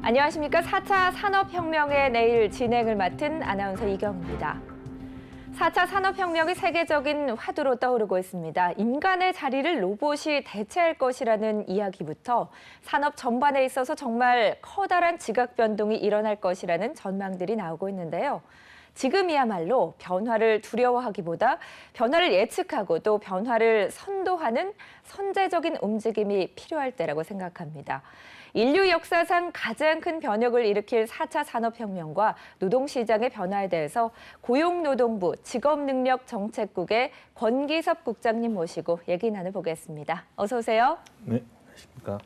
안녕하십니까. 4차 산업혁명의 내일 진행을 맡은 아나운서 이경입니다. 4차 산업혁명이 세계적인 화두로 떠오르고 있습니다. 인간의 자리를 로봇이 대체할 것이라는 이야기부터 산업 전반에 있어서 정말 커다란 지각 변동이 일어날 것이라는 전망들이 나오고 있는데요. 지금이야말로 변화를 두려워하기보다 변화를 예측하고 또 변화를 선도하는 선제적인 움직임이 필요할 때라고 생각합니다. 인류 역사상 가장 큰 변혁을 일으킬 4차 산업혁명과 노동시장의 변화에 대해서 고용노동부 직업능력정책국의 권기섭 국장님 모시고 얘기 나눠보겠습니다. 어서 오세요. 네, 안녕하십니까.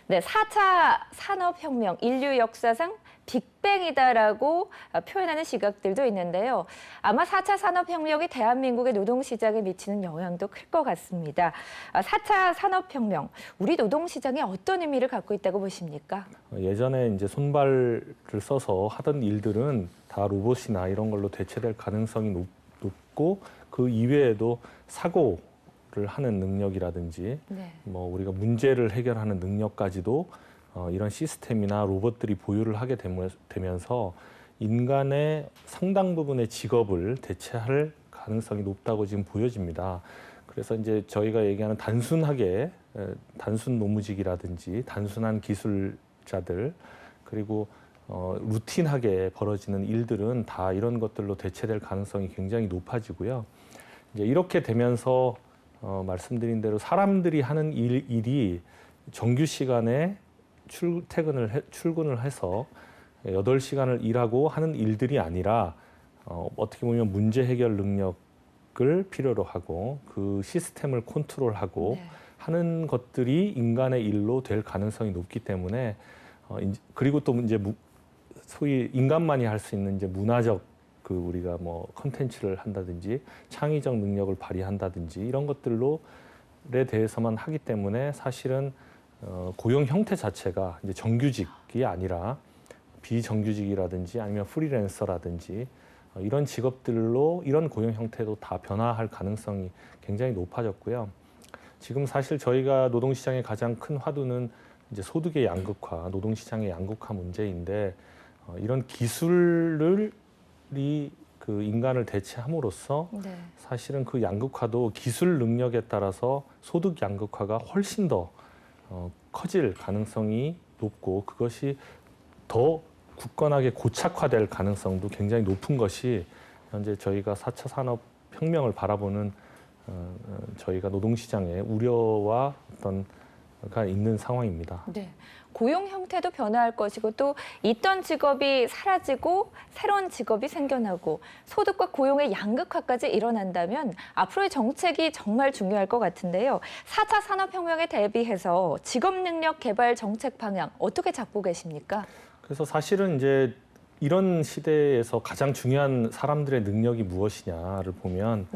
네, 4차 산업혁명, 인류 역사상 빅뱅이다라고 표현하는 시각들도 있는데요. 아마 4차 산업혁명이 대한민국의 노동시장에 미치는 영향도 클 것 같습니다. 4차 산업혁명, 우리 노동시장에 어떤 의미를 갖고 있다고 보십니까? 예전에 이제 손발을 써서 하던 일들은 다 로봇이나 이런 걸로 대체될 가능성이 높고 그 이외에도 사고를 하는 능력이라든지 뭐 우리가 문제를 해결하는 능력까지도 이런 시스템이나 로봇들이 보유를 하게 되면서 인간의 상당 부분의 직업을 대체할 가능성이 높다고 지금 보여집니다. 그래서 이제 저희가 얘기하는 단순하게 단순 노무직이라든지 단순한 기술자들 그리고 루틴하게 벌어지는 일들은 다 이런 것들로 대체될 가능성이 굉장히 높아지고요. 이제 이렇게 되면서 말씀드린 대로 사람들이 하는 일이 정규 시간에 출근을 해서 8시간을 일하고 하는 일들이 아니라 어떻게 보면 문제 해결 능력을 필요로 하고 그 시스템을 컨트롤하고 하는 것들이 인간의 일로 될 가능성이 높기 때문에 그리고 또 이제 소위 인간만이 할 수 있는 이제 문화적 그 우리가 뭐 컨텐츠를 한다든지 창의적 능력을 발휘한다든지 이런 것들로에 대해서만 하기 때문에 사실은 고용 형태 자체가 이제 정규직이 아니라 비정규직이라든지 아니면 프리랜서라든지 이런 직업들로 이런 고용 형태도 다 변화할 가능성이 굉장히 높아졌고요. 지금 사실 저희가 노동시장의 가장 큰 화두는 이제 소득의 양극화, 노동시장의 양극화 문제인데 이런 기술이 그 인간을 대체함으로써 사실은 그 양극화도 기술 능력에 따라서 소득 양극화가 훨씬 더 커질 가능성이 높고 그것이 더 굳건하게 고착화될 가능성도 굉장히 높은 것이 현재 저희가 4차 산업혁명을 바라보는 저희가 노동시장의 우려와 어떤가 있는 상황입니다. 네. 고용 형태도 변화할 것이고 또 있던 직업이 사라지고 새로운 직업이 생겨나고 소득과 고용의 양극화까지 일어난다면 앞으로의 정책이 정말 중요할 것 같은데요. 4차 산업혁명에 대비해서 직업능력 개발 정책 방향 어떻게 잡고 계십니까? 그래서 사실은 이제 이런 시대에서 가장 중요한 사람들의 능력이 무엇이냐를 보면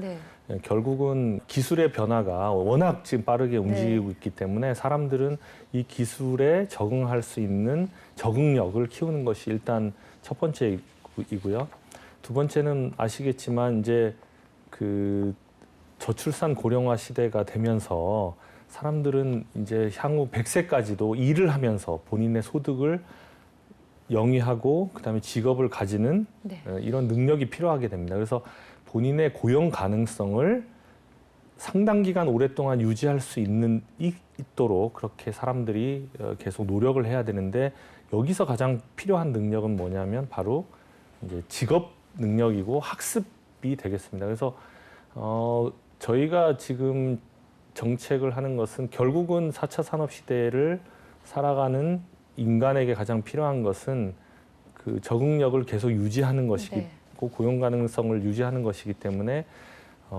결국은 기술의 변화가 워낙 지금 빠르게 움직이고 있기 때문에 사람들은 이 기술에 적응할 수 있는 적응력을 키우는 것이 일단 첫 번째이고요. 두 번째는 아시겠지만 이제 그 저출산 고령화 시대가 되면서 사람들은 이제 향후 100세까지도 일을 하면서 본인의 소득을 영위하고 그다음에 직업을 가지는 이런 능력이 필요하게 됩니다. 그래서 본인의 고용 가능성을 상당 기간 오랫동안 유지할 수 있도록 그렇게 사람들이 계속 노력을 해야 되는데 여기서 가장 필요한 능력은 뭐냐면 바로 이제 직업 능력이고 학습이 되겠습니다. 그래서 저희가 지금 정책을 하는 것은 결국은 4차 산업 시대를 살아가는 인간에게 가장 필요한 것은 그 적응력을 계속 유지하는 것이고 고용 가능성을 유지하는 것이기 때문에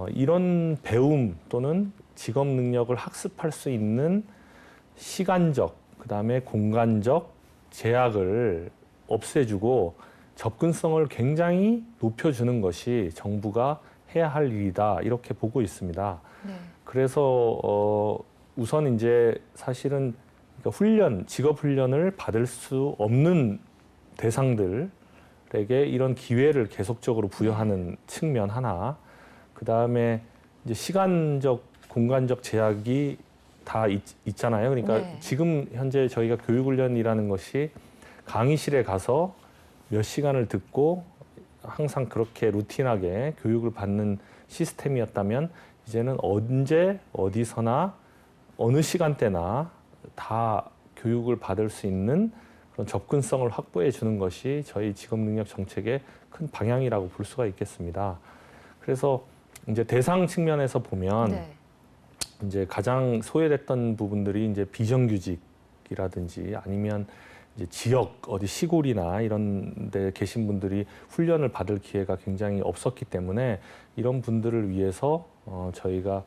이런 배움 또는 직업 능력을 학습할 수 있는 시간적 그다음에 공간적 제약을 없애주고 접근성을 굉장히 높여주는 것이 정부가 해야 할 일이다 이렇게 보고 있습니다. 그래서 우선 이제 사실은 그러니까 직업 훈련을 받을 수 없는 대상들에게 이런 기회를 계속적으로 부여하는 측면 하나, 그 다음에 이제 시간적, 공간적 제약이 다 있잖아요. 그러니까 지금 현재 저희가 교육훈련이라는 것이 강의실에 가서 몇 시간을 듣고 항상 그렇게 루틴하게 교육을 받는 시스템이었다면 이제는 언제 어디서나 어느 시간대나 다 교육을 받을 수 있는 그런 접근성을 확보해 주는 것이 저희 직업능력 정책의 큰 방향이라고 볼 수가 있겠습니다. 그래서 이제 대상 측면에서 보면 네. 이제 가장 소외됐던 부분들이 이제 비정규직이라든지 아니면 이제 지역 어디 시골이나 이런 데 계신 분들이 훈련을 받을 기회가 굉장히 없었기 때문에 이런 분들을 위해서 저희가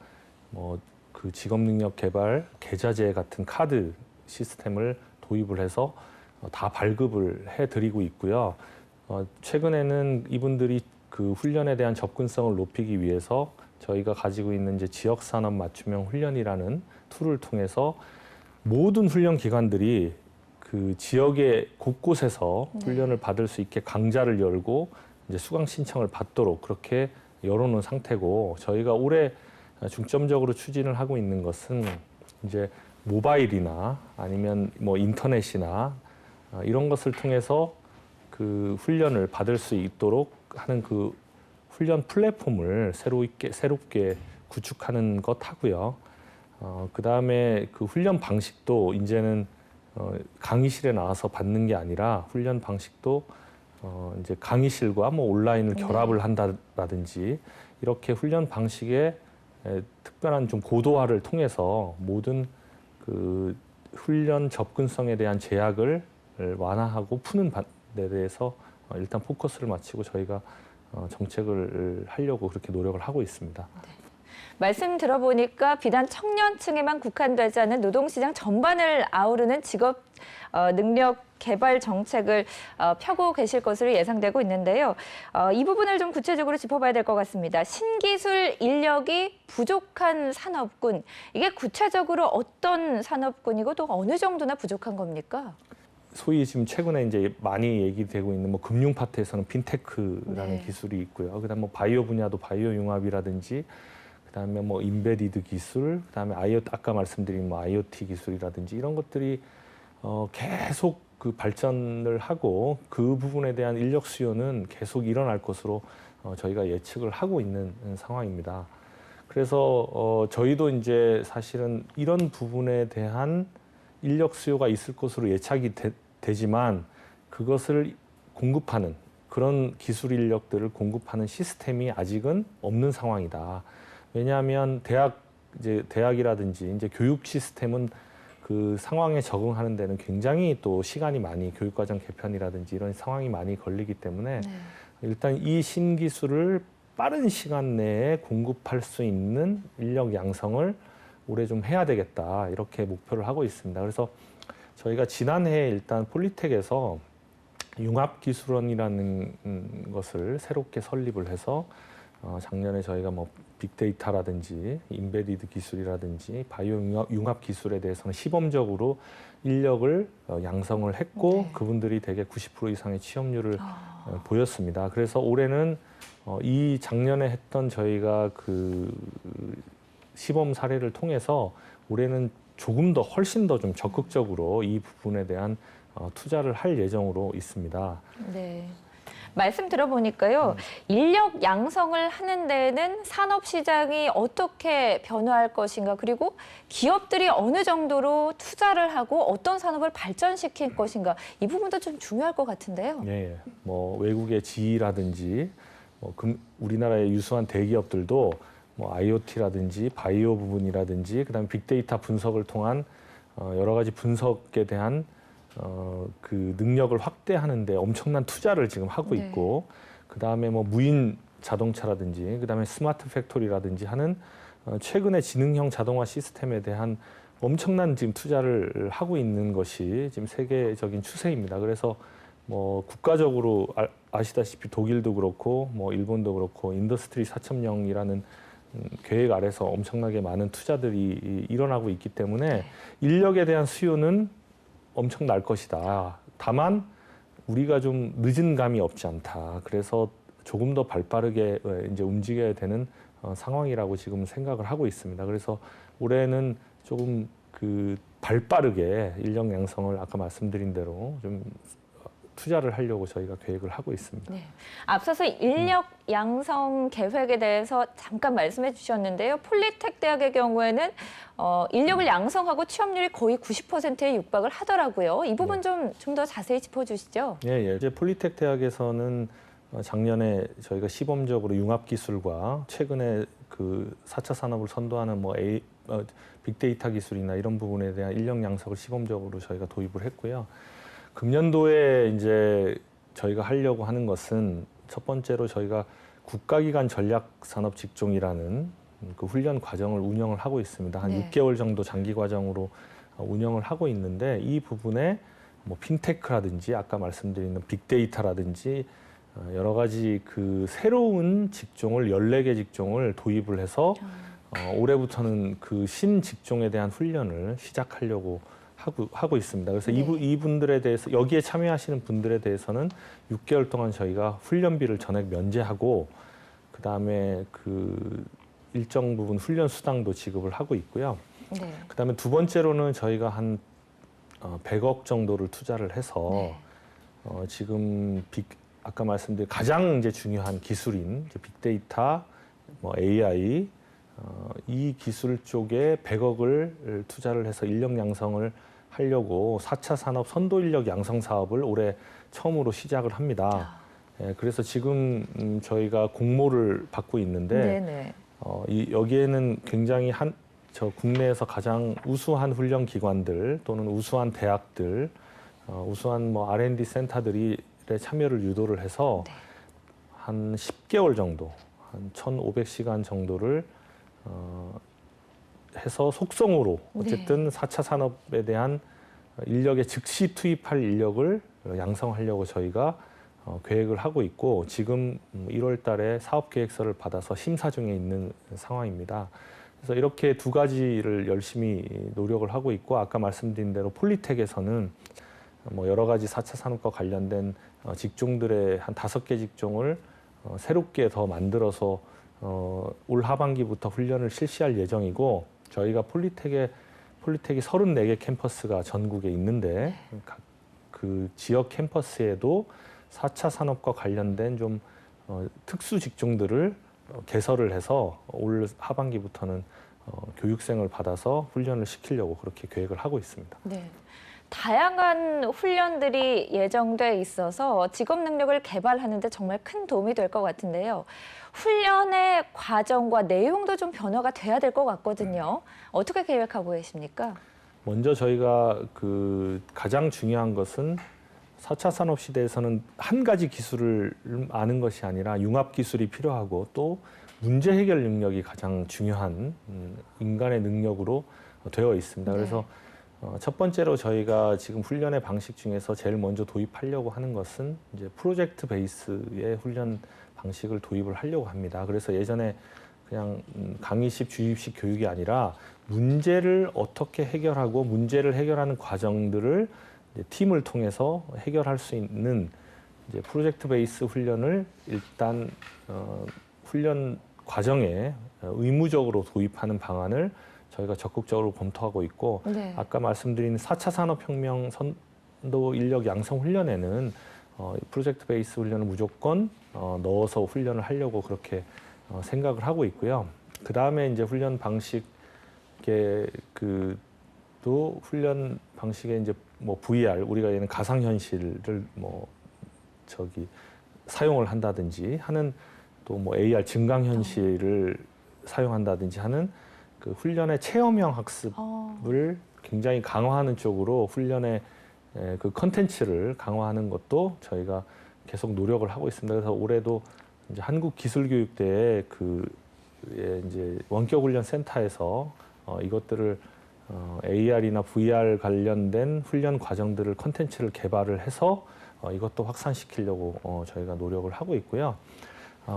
뭐 그 직업능력 개발 계좌제 같은 카드 시스템을 도입을 해서 다 발급을 해드리고 있고요. 최근에는 이분들이 그 훈련에 대한 접근성을 높이기 위해서 저희가 가지고 있는 이제 지역산업 맞춤형 훈련이라는 툴을 통해서 모든 훈련 기관들이 그 지역의 곳곳에서 훈련을 받을 수 있게 강좌를 열고 이제 수강 신청을 받도록 그렇게 열어놓은 상태고, 저희가 올해 중점적으로 추진을 하고 있는 것은 이제 모바일이나 아니면 뭐 인터넷이나 이런 것을 통해서 그 훈련을 받을 수 있도록 하는 그 훈련 플랫폼을 새롭게 구축하는 것 하고요. 그 다음에 그 훈련 방식도 이제는 강의실에 나와서 받는 게 아니라 훈련 방식도 이제 강의실과 뭐 온라인을 결합을 한다라든지 이렇게 훈련 방식의 특별한 좀 고도화를 통해서 모든 그 훈련 접근성에 대한 제약을 완화하고 푸는 데 대해서 일단 포커스를 맞추고 저희가 정책을 하려고 그렇게 노력을 하고 있습니다. 말씀 들어보니까 비단 청년층에만 국한되지 않은 노동시장 전반을 아우르는 직업 능력 개발 정책을 펴고 계실 것으로 예상되고 있는데요. 이 부분을 좀 구체적으로 짚어봐야 될 것 같습니다. 신기술 인력이 부족한 산업군, 이게 구체적으로 어떤 산업군이고 또 어느 정도나 부족한 겁니까? 소위 지금 최근에 이제 많이 얘기되고 있는 뭐 금융 파트에서는 핀테크라는 네. 기술이 있고요. 그다음 뭐 바이오 분야도 바이오 융합이라든지, 그다음에 뭐 인베디드 기술, 그다음에 아까 말씀드린 뭐 IoT 기술이라든지 이런 것들이 계속 그 발전을 하고 그 부분에 대한 인력 수요는 계속 일어날 것으로 저희가 예측을 하고 있는 상황입니다. 그래서 저희도 이제 사실은 이런 부분에 대한 인력 수요가 있을 것으로 예측이 되지만 그것을 공급하는 그런 기술 인력들을 공급하는 시스템이 아직은 없는 상황이다. 왜냐하면 대학이라든지 이제 교육 시스템은 그 상황에 적응하는 데는 굉장히 또 시간이 많이 교육과정 개편이라든지 이런 상황이 많이 걸리기 때문에 일단 이 신기술을 빠른 시간 내에 공급할 수 있는 인력 양성을 올해 좀 해야 되겠다 이렇게 목표를 하고 있습니다. 그래서 저희가 지난해 일단 폴리텍에서 융합기술원이라는 것을 새롭게 설립을 해서 작년에 저희가 뭐 빅데이터라든지 인베디드 기술이라든지 바이오 융합 기술에 대해서는 시범적으로 인력을 양성을 했고 그분들이 대개 90% 이상의 취업률을 보였습니다. 그래서 올해는 이 작년에 했던 저희가 그 시범 사례를 통해서 올해는 조금 더 훨씬 더 좀 적극적으로 이 부분에 대한 투자를 할 예정으로 있습니다. 네. 말씀 들어보니까요, 인력 양성을 하는 데에는 산업 시장이 어떻게 변화할 것인가, 그리고 기업들이 어느 정도로 투자를 하고 어떤 산업을 발전시킬 것인가, 이 부분도 좀 중요할 것 같은데요. 예, 뭐 외국의 지라든지 우리나라의 유수한 대기업들도 뭐 IoT라든지 바이오 부분이라든지 그다음에 빅데이터 분석을 통한 여러 가지 분석에 대한 그 능력을 확대하는데 엄청난 투자를 지금 하고 있고, 그다음에 뭐 무인 자동차라든지 그다음에 스마트 팩토리라든지 하는 최근의 지능형 자동화 시스템에 대한 엄청난 지금 투자를 하고 있는 것이 지금 세계적인 추세입니다. 그래서 뭐 국가적으로 아시다시피 독일도 그렇고 뭐 일본도 그렇고 인더스트리 4.0이라는 계획 아래서 엄청나게 많은 투자들이 일어나고 있기 때문에 인력에 대한 수요는 엄청 날 것이다. 다만 우리가 좀 늦은 감이 없지 않다. 그래서 조금 더 발빠르게 이제 움직여야 되는 상황이라고 지금 생각을 하고 있습니다. 그래서 올해는 조금 그 발빠르게 인력 양성을 아까 말씀드린 대로 좀 투자를 하려고 저희가 계획을 하고 있습니다. 네. 앞서서 인력 양성 계획에 대해서 잠깐 말씀해 주셨는데요. 폴리텍 대학의 경우에는 인력을 양성하고 취업률이 거의 90%에 육박을 하더라고요. 이 부분 좀 더 자세히 짚어주시죠. 예. 이제 폴리텍 대학에서는 작년에 저희가 시범적으로 융합기술과 최근에 그 4차 산업을 선도하는 빅데이터 기술이나 이런 부분에 대한 인력 양성을 시범적으로 저희가 도입을 했고요. 금년도에 이제 저희가 하려고 하는 것은 첫 번째로 저희가 국가기관 전략산업 직종이라는 그 훈련 과정을 운영을 하고 있습니다. 한 네. 6개월 정도 장기 과정으로 운영을 하고 있는데 이 부분에 핀테크라든지 아까 말씀드린 빅데이터라든지 여러 가지 그 새로운 직종을 14개 직종을 도입을 해서 올해부터는 그 신직종에 대한 훈련을 시작하려고 하고 있습니다. 그래서 네. 이분들에 대해서 여기에 참여하시는 분들에 대해서는 6개월 동안 저희가 훈련비를 전액 면제하고 그다음에 그 일정 부분 훈련 수당도 지급을 하고 있고요. 네. 그다음에 두 번째로는 저희가 한 100억 정도를 투자를 해서 네. 지금 아까 말씀드린 가장 이제 중요한 기술인 이제 빅데이터, AI 이 기술 쪽에 100억을 투자를 해서 인력 양성을 하려고 4차 산업 선도 인력 양성 사업을 올해 처음으로 시작을 합니다. 예, 그래서 지금 저희가 공모를 받고 있는데 네네. 여기에는 굉장히 국내에서 가장 우수한 훈련 기관들 또는 우수한 대학들, 우수한 R&D 센터들이 참여를 유도를 해서 네. 한 10개월 정도, 한 1,500시간 정도를 해서 속성으로 어쨌든 4차 산업에 대한 인력에 즉시 투입할 인력을 양성하려고 저희가 계획을 하고 있고 지금 1월 달에 사업 계획서를 받아서 심사 중에 있는 상황입니다. 그래서 이렇게 두 가지를 열심히 노력을 하고 있고 아까 말씀드린 대로 폴리텍에서는 여러 가지 4차 산업과 관련된 직종들의 한 5개 직종을 새롭게 더 만들어서 올 하반기부터 훈련을 실시할 예정이고 저희가 폴리텍이 34개 캠퍼스가 전국에 있는데 그 지역 캠퍼스에도 4차 산업과 관련된 좀 특수 직종들을 개설을 해서 올 하반기부터는 교육생을 받아서 훈련을 시키려고 그렇게 계획을 하고 있습니다. 네. 다양한 훈련들이 예정돼 있어서 직업 능력을 개발하는 데 정말 큰 도움이 될 것 같은데요. 훈련의 과정과 내용도 좀 변화가 돼야 될 것 같거든요. 어떻게 계획하고 계십니까? 먼저 저희가 가장 중요한 것은 4차 산업 시대에서는 한 가지 기술을 아는 것이 아니라 융합 기술이 필요하고 또 문제 해결 능력이 가장 중요한 인간의 능력으로 되어 있습니다. 그래서 첫 번째로 저희가 지금 훈련의 방식 중에서 제일 먼저 도입하려고 하는 것은 이제 프로젝트 베이스의 훈련 방식을 도입을 하려고 합니다. 그래서 예전에 그냥 강의식, 주입식 교육이 아니라 문제를 어떻게 해결하고 문제를 해결하는 과정들을 이제 팀을 통해서 해결할 수 있는 이제 프로젝트 베이스 훈련을 일단 훈련 과정에 의무적으로 도입하는 방안을 저희가 적극적으로 검토하고 있고 아까 말씀드린 4차 산업혁명 선도 인력 양성 훈련에는 프로젝트 베이스 훈련을 무조건 넣어서 훈련을 하려고 그렇게 생각을 하고 있고요. 그 다음에 이제 훈련 방식에 또 훈련 방식에 이제 VR 우리가 얘는 가상현실을 사용을 한다든지 하는 또 AR 증강현실을 사용한다든지 하는 그 훈련의 체험형 학습을 굉장히 강화하는 쪽으로 훈련의 그 컨텐츠를 강화하는 것도 저희가 계속 노력을 하고 있습니다. 그래서 올해도 이제 한국기술교육대에 이제 원격훈련센터에서 이것들을 AR이나 VR 관련된 훈련 과정들을 컨텐츠를 개발을 해서 이것도 확산시키려고 저희가 노력을 하고 있고요.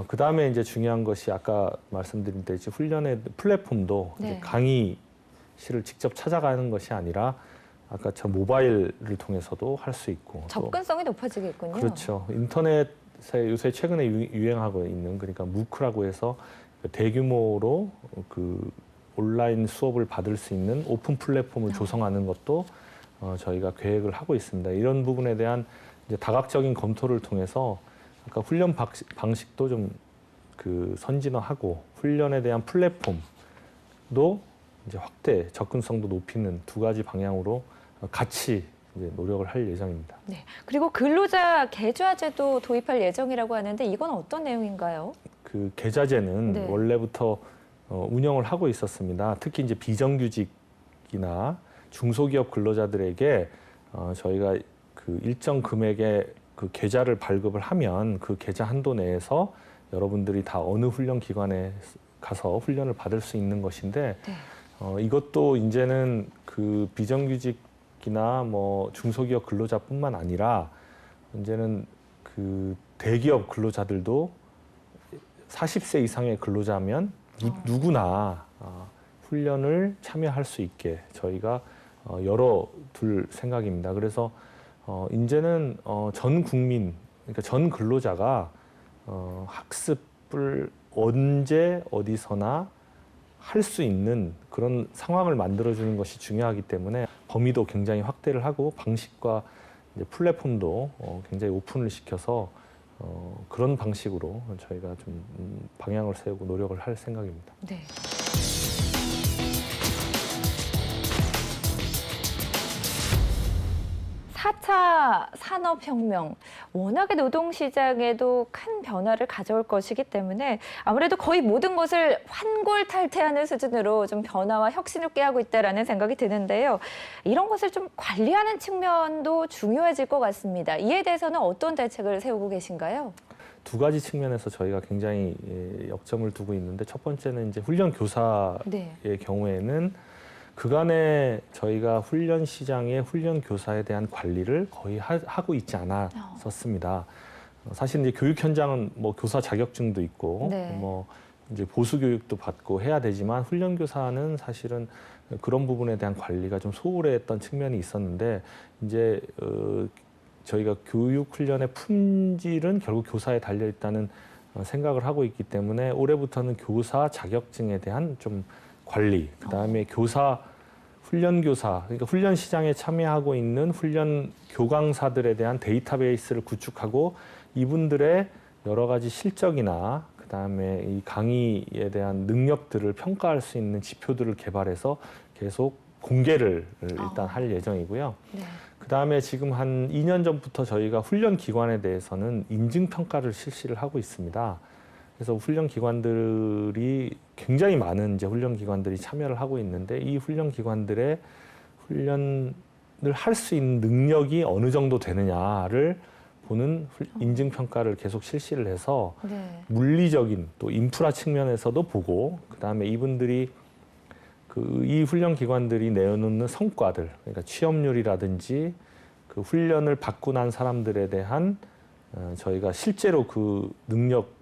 그 다음에 이제 중요한 것이 아까 말씀드린 듯이 훈련의 플랫폼도 이제 강의실을 직접 찾아가는 것이 아니라 아까처럼 모바일을 통해서도 할 수 있고 접근성이 높아지겠군요. 그렇죠. 인터넷에 요새 최근에 유행하고 있는 그러니까 무크라고 해서 대규모로 온라인 수업을 받을 수 있는 오픈 플랫폼을 조성하는 것도 저희가 계획을 하고 있습니다. 이런 부분에 대한 이제 다각적인 검토를 통해서 아까 훈련 방식도 좀 그 선진화하고 훈련에 대한 플랫폼도 이제 확대, 접근성도 높이는 두 가지 방향으로 같이 이제 노력을 할 예정입니다. 네. 그리고 근로자 계좌제도 도입할 예정이라고 하는데 이건 어떤 내용인가요? 그 계좌제는 네. 원래부터 운영을 하고 있었습니다. 특히 이제 비정규직이나 중소기업 근로자들에게 저희가 그 일정 금액의 그 계좌를 발급을 하면 그 계좌 한도 내에서 여러분들이 다 어느 훈련 기관에 가서 훈련을 받을 수 있는 것인데 네. 이것도 이제는 그 비정규직이나 뭐 중소기업 근로자뿐만 아니라 이제는 그 대기업 근로자들도 40세 이상의 근로자면 누구나 훈련을 참여할 수 있게 저희가 열어둘 생각입니다. 그래서 이제는 전 국민, 그러니까 전 근로자가 학습을 언제 어디서나 할 수 있는 그런 상황을 만들어주는 것이 중요하기 때문에 범위도 굉장히 확대를 하고 방식과 이제 플랫폼도 굉장히 오픈을 시켜서 그런 방식으로 저희가 좀 방향을 세우고 노력을 할 생각입니다. 네. 4차 산업혁명, 워낙에 노동시장에도 큰 변화를 가져올 것이기 때문에 아무래도 거의 모든 것을 환골탈태하는 수준으로 좀 변화와 혁신을 꾀하고 있다는 생각이 드는데요. 이런 것을 좀 관리하는 측면도 중요해질 것 같습니다. 이에 대해서는 어떤 대책을 세우고 계신가요? 두 가지 측면에서 저희가 굉장히 역점을 두고 있는데 첫 번째는 이제 훈련 교사의 네. 경우에는 그간에 저희가 훈련 시장의 훈련 교사에 대한 관리를 거의 하고 있지 않았었습니다. 사실 이제 교육 현장은 뭐 교사 자격증도 있고 네. 뭐 이제 보수 교육도 받고 해야 되지만 훈련 교사는 사실은 그런 부분에 대한 관리가 좀 소홀했던 측면이 있었는데 이제 저희가 교육 훈련의 품질은 결국 교사에 달려 있다는 생각을 하고 있기 때문에 올해부터는 교사 자격증에 대한 좀 관리, 그다음에 교사, 훈련 교사, 그러니까 훈련 시장에 참여하고 있는 훈련 교강사들에 대한 데이터베이스를 구축하고 이분들의 여러 가지 실적이나 그다음에 이 강의에 대한 능력들을 평가할 수 있는 지표들을 개발해서 계속 공개를 일단 할 예정이고요. 네. 그다음에 지금 한 2년 전부터 저희가 훈련 기관에 대해서는 인증 평가를 실시를 하고 있습니다. 그래서 훈련 기관들이 굉장히 많은 이제 훈련 기관들이 참여를 하고 있는데 이 훈련 기관들의 훈련을 할 수 있는 능력이 어느 정도 되느냐를 보는 인증 평가를 계속 실시를 해서 네. 물리적인 또 인프라 측면에서도 보고 그다음에 이분들이 이 훈련 기관들이 내놓는 성과들, 그러니까 취업률이라든지 그 훈련을 받고 난 사람들에 대한 저희가 실제로 그 능력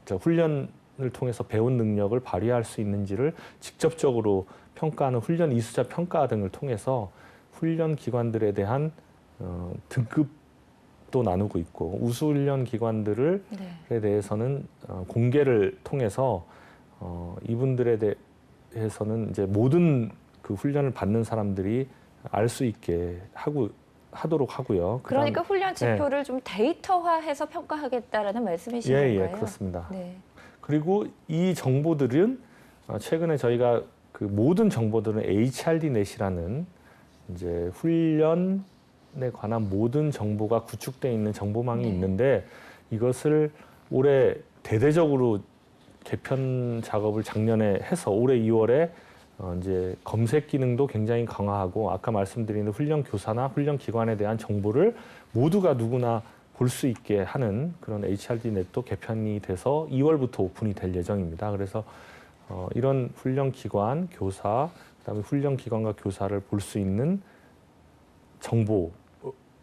훈련을 통해서 배운 능력을 발휘할 수 있는지를 직접적으로 평가하는 훈련 이수자 평가 등을 통해서 훈련 기관들에 대한 등급도 나누고 있고 우수 훈련 기관들에 대해서는 공개를 통해서 이분들에 대해서는 이제 모든 그 훈련을 받는 사람들이 알 수 있게 하도록 하고요. 그러니까 훈련 지표를 좀 데이터화해서 평가하겠다라는 말씀이신 건가요? 예, 그렇습니다. 네. 그리고 이 정보들은 최근에 저희가 그 모든 정보들은 HRDNet이라는 이제 훈련에 관한 모든 정보가 구축되어 있는 정보망이 있는데 이것을 올해 대대적으로 개편 작업을 작년에 해서 올해 2월에 이제 검색 기능도 굉장히 강화하고 아까 말씀드린 훈련 교사나 훈련 기관에 대한 정보를 모두가 누구나 볼 수 있게 하는 그런 HRDNet도 개편이 돼서 2월부터 오픈이 될 예정입니다. 그래서 이런 훈련 기관, 교사, 그다음에 훈련 기관과 교사를 볼 수 있는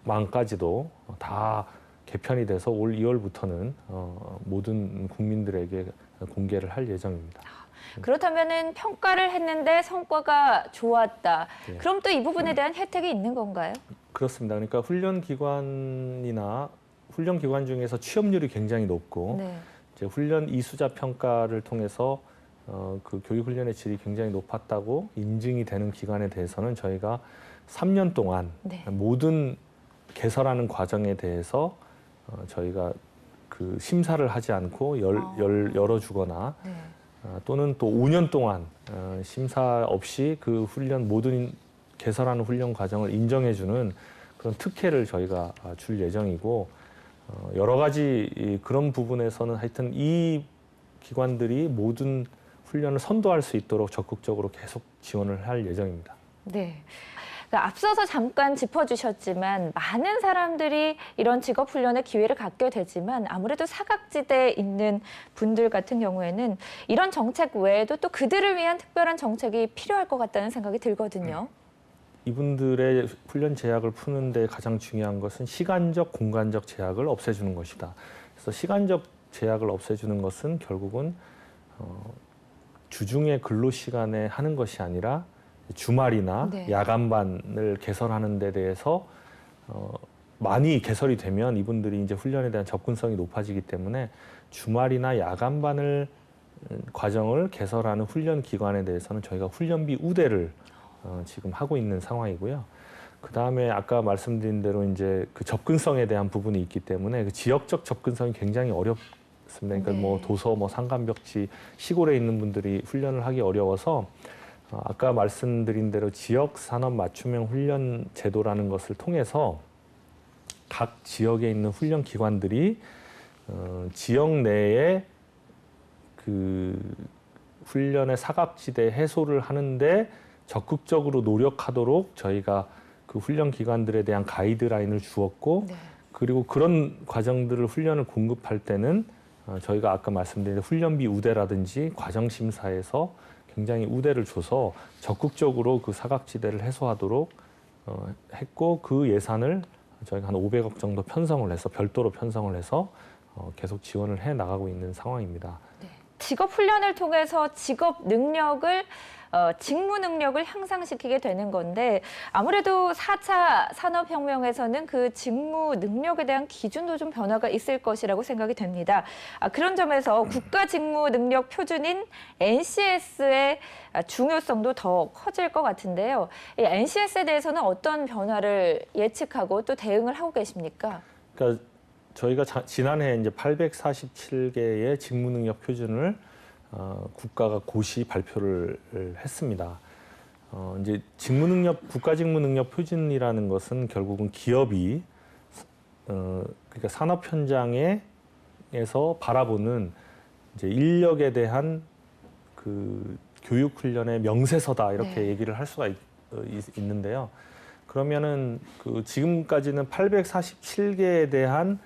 정보망까지도 다 개편이 돼서 올 2월부터는 모든 국민들에게 공개를 할 예정입니다. 그렇다면은 평가를 했는데 성과가 좋았다. 네. 그럼 또 이 부분에 대한 혜택이 있는 건가요? 그렇습니다. 그러니까 훈련 기관 중에서 취업률이 굉장히 높고 네. 이제 훈련 이수자 평가를 통해서 그 교육 훈련의 질이 굉장히 높았다고 인증이 되는 기관에 대해서는 저희가 3년 동안 네. 모든 개설하는 과정에 대해서 저희가 그 심사를 하지 않고 열어주거나 네. 또는 또 5년 동안 심사 없이 그 훈련 모든 개설하는 훈련 과정을 인정해주는 그런 특혜를 저희가 줄 예정이고 여러 가지 그런 부분에서는 하여튼 이 기관들이 모든 훈련을 선도할 수 있도록 적극적으로 계속 지원을 할 예정입니다. 네. 그러니까 앞서서 잠깐 짚어주셨지만 많은 사람들이 이런 직업훈련의 기회를 갖게 되지만 아무래도 사각지대에 있는 분들 같은 경우에는 이런 정책 외에도 또 그들을 위한 특별한 정책이 필요할 것 같다는 생각이 들거든요. 이분들의 훈련 제약을 푸는 데 가장 중요한 것은 시간적, 공간적 제약을 없애주는 것이다. 그래서 시간적 제약을 없애주는 것은 결국은 주중에 근로 시간에 하는 것이 아니라 주말이나 네. 야간반을 개설하는 데 대해서 많이 개설이 되면 이분들이 이제 훈련에 대한 접근성이 높아지기 때문에 주말이나 야간반을 과정을 개설하는 훈련 기관에 대해서는 저희가 훈련비 우대를 지금 하고 있는 상황이고요. 그 다음에 아까 말씀드린 대로 이제 그 접근성에 대한 부분이 있기 때문에 그 지역적 접근성이 굉장히 어렵습니다. 그러니까 네. 뭐 도서, 뭐 산간벽지, 시골에 있는 분들이 훈련을 하기 어려워서 아까 말씀드린 대로 지역 산업 맞춤형 훈련 제도라는 것을 통해서 각 지역에 있는 훈련 기관들이 지역 내에 그 훈련의 사각지대 해소를 하는데 적극적으로 노력하도록 저희가 그 훈련 기관들에 대한 가이드라인을 주었고 네. 그리고 그런 과정들을 훈련을 공급할 때는 저희가 아까 말씀드린 훈련비 우대라든지 과정 심사에서 굉장히 우대를 줘서 적극적으로 그 사각지대를 해소하도록 했고 그 예산을 저희가 한 500억 정도 편성을 해서 별도로 편성을 해서 계속 지원을 해 나가고 있는 상황입니다. 네. 직업 훈련을 통해서 직업 능력을 직무 능력을 향상시키게 되는 건데 아무래도 4차 산업혁명에서는 그 직무 능력에 대한 기준도 좀 변화가 있을 것이라고 생각이 됩니다. 그런 점에서 국가 직무 능력 표준인 NCS의 중요성도 더 커질 것 같은데요. 이 NCS에 대해서는 어떤 변화를 예측하고 또 대응을 하고 계십니까? 그러니까 저희가 지난해 이제 847개의 직무 능력 표준을 국가가 고시 발표를 했습니다. 이제 국가 직무 능력 표준이라는 것은 결국은 기업이 그러니까 산업 현장에서 바라보는 이제 인력에 대한 그 교육 훈련의 명세서다 이렇게 네. 얘기를 할 수가 있는데요. 그러면은 그 지금까지는 847개에 대한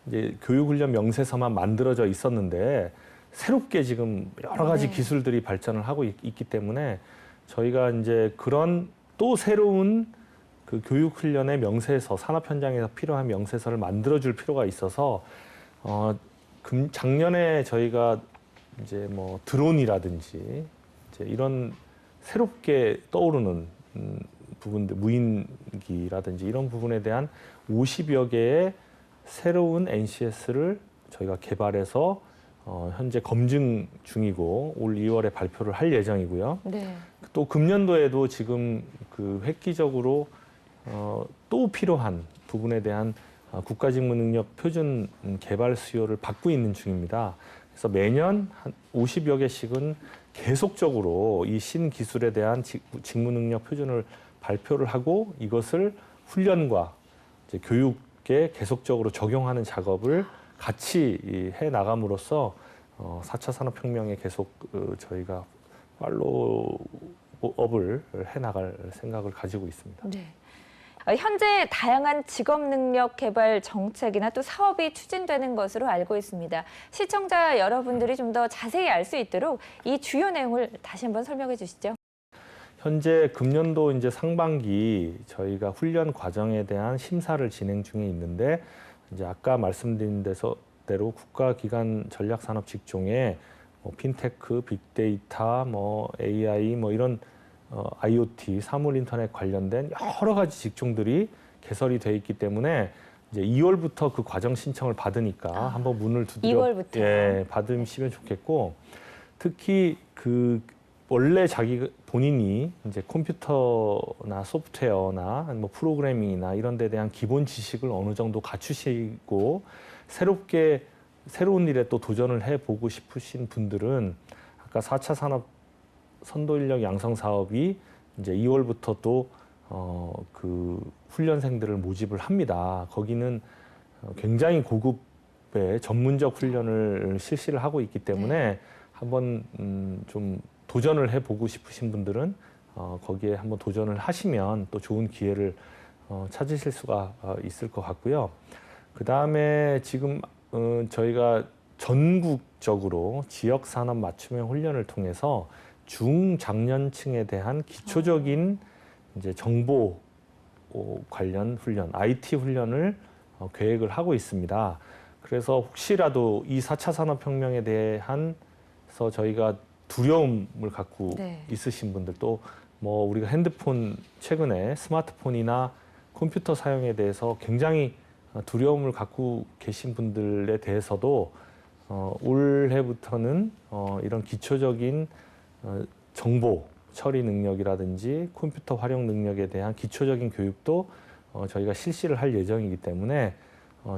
이제 교육 훈련 명세서만 만들어져 있었는데 새롭게 지금 여러 가지 네. 기술들이 발전을 하고 있기 때문에 저희가 이제 그런 또 새로운 그 교육 훈련의 명세서, 산업 현장에서 필요한 명세서를 만들어줄 필요가 있어서 작년에 저희가 이제 뭐 드론이라든지 이제 이런 새롭게 떠오르는 부분들, 무인기라든지 이런 부분에 대한 50여 개의 새로운 NCS를 저희가 개발해서 현재 검증 중이고 올 2월에 발표를 할 예정이고요. 네. 또 금년도에도 지금 그 획기적으로 또 필요한 부분에 대한 국가직무능력 표준 개발 수요를 받고 있는 중입니다. 그래서 매년 한 50여 개씩은 계속적으로 이 신기술에 대한 직무능력 표준을 발표를 하고 이것을 훈련과 이제 교육에 계속적으로 적용하는 작업을 같이 해 나감으로써 4차 산업혁명에 계속 저희가 팔로우업을 해 나갈 생각을 가지고 있습니다. 네. 현재 다양한 직업 능력 개발 정책이나 또 사업이 추진되는 것으로 알고 있습니다. 시청자 여러분들이 좀 더 자세히 알 수 있도록 이 주요 내용을 다시 한번 설명해 주시죠. 현재 금년도 이제 상반기 저희가 훈련 과정에 대한 심사를 진행 중에 있는데 이제 아까 말씀드린 대로 국가기관 전략산업 직종에 뭐 핀테크, 빅데이터, 뭐 AI, 뭐 이런 IoT, 사물인터넷 관련된 여러 가지 직종들이 개설이 돼 있기 때문에 이제 2월부터 그 과정 신청을 받으니까 한번 문을 두드려 2월부터. 받으시면 좋겠고 특히 그 원래 자기 본인이 이제 컴퓨터나 소프트웨어나 뭐 프로그래밍이나 이런 데 대한 기본 지식을 어느 정도 갖추시고 새로운 일에 또 도전을 해보고 싶으신 분들은 아까 4차 산업 선도 인력 양성 사업이 이제 2월부터 또 그 훈련생들을 모집을 합니다. 거기는 굉장히 고급의 전문적 훈련을 실시를 하고 있기 때문에 한번 좀 도전을 해보고 싶으신 분들은 거기에 한번 도전을 하시면 또 좋은 기회를 찾으실 수가 있을 것 같고요. 그 다음에 지금 저희가 전국적으로 지역 산업 맞춤형 훈련을 통해서 중장년층에 대한 기초적인 이제 정보 관련 훈련, IT 훈련을 계획을 하고 있습니다. 그래서 혹시라도 이 4차 산업혁명에 대해서 저희가 두려움을 갖고 네. 있으신 분들 또 뭐 우리가 핸드폰 최근에 스마트폰이나 컴퓨터 사용에 대해서 굉장히 두려움을 갖고 계신 분들에 대해서도 올해부터는 이런 기초적인 정보 처리 능력이라든지 컴퓨터 활용 능력에 대한 기초적인 교육도 저희가 실시를 할 예정이기 때문에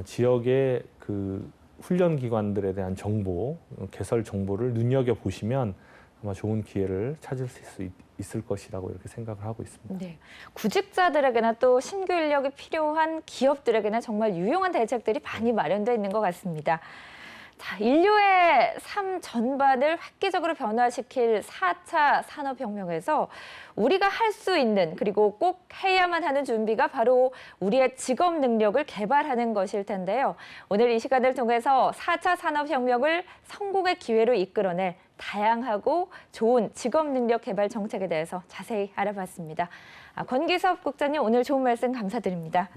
지역의 그 훈련 기관들에 대한 정보, 개설 정보를 눈여겨 보시면 아마 좋은 기회를 찾을 수 있을 것이라고 이렇게 생각을 하고 있습니다. 네, 구직자들에게나 또 신규 인력이 필요한 기업들에게나 정말 유용한 대책들이 많이 마련되어 있는 것 같습니다. 자, 인류의 삶 전반을 획기적으로 변화시킬 4차 산업혁명에서 우리가 할 수 있는 그리고 꼭 해야만 하는 준비가 바로 우리의 직업 능력을 개발하는 것일 텐데요. 오늘 이 시간을 통해서 4차 산업혁명을 성공의 기회로 이끌어낼 다양하고 좋은 직업 능력 개발 정책에 대해서 자세히 알아봤습니다. 권기섭 국장님, 오늘 좋은 말씀 감사드립니다.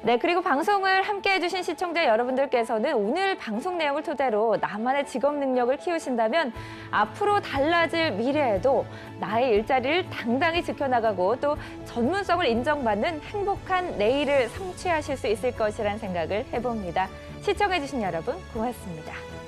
네, 그리고 방송을 함께해 주신 시청자 여러분들께서는 오늘 방송 내용을 토대로 나만의 직업 능력을 키우신다면 앞으로 달라질 미래에도 나의 일자리를 당당히 지켜나가고 또 전문성을 인정받는 행복한 내일을 성취하실 수 있을 것이라는 생각을 해봅니다. 시청해 주신 여러분 고맙습니다.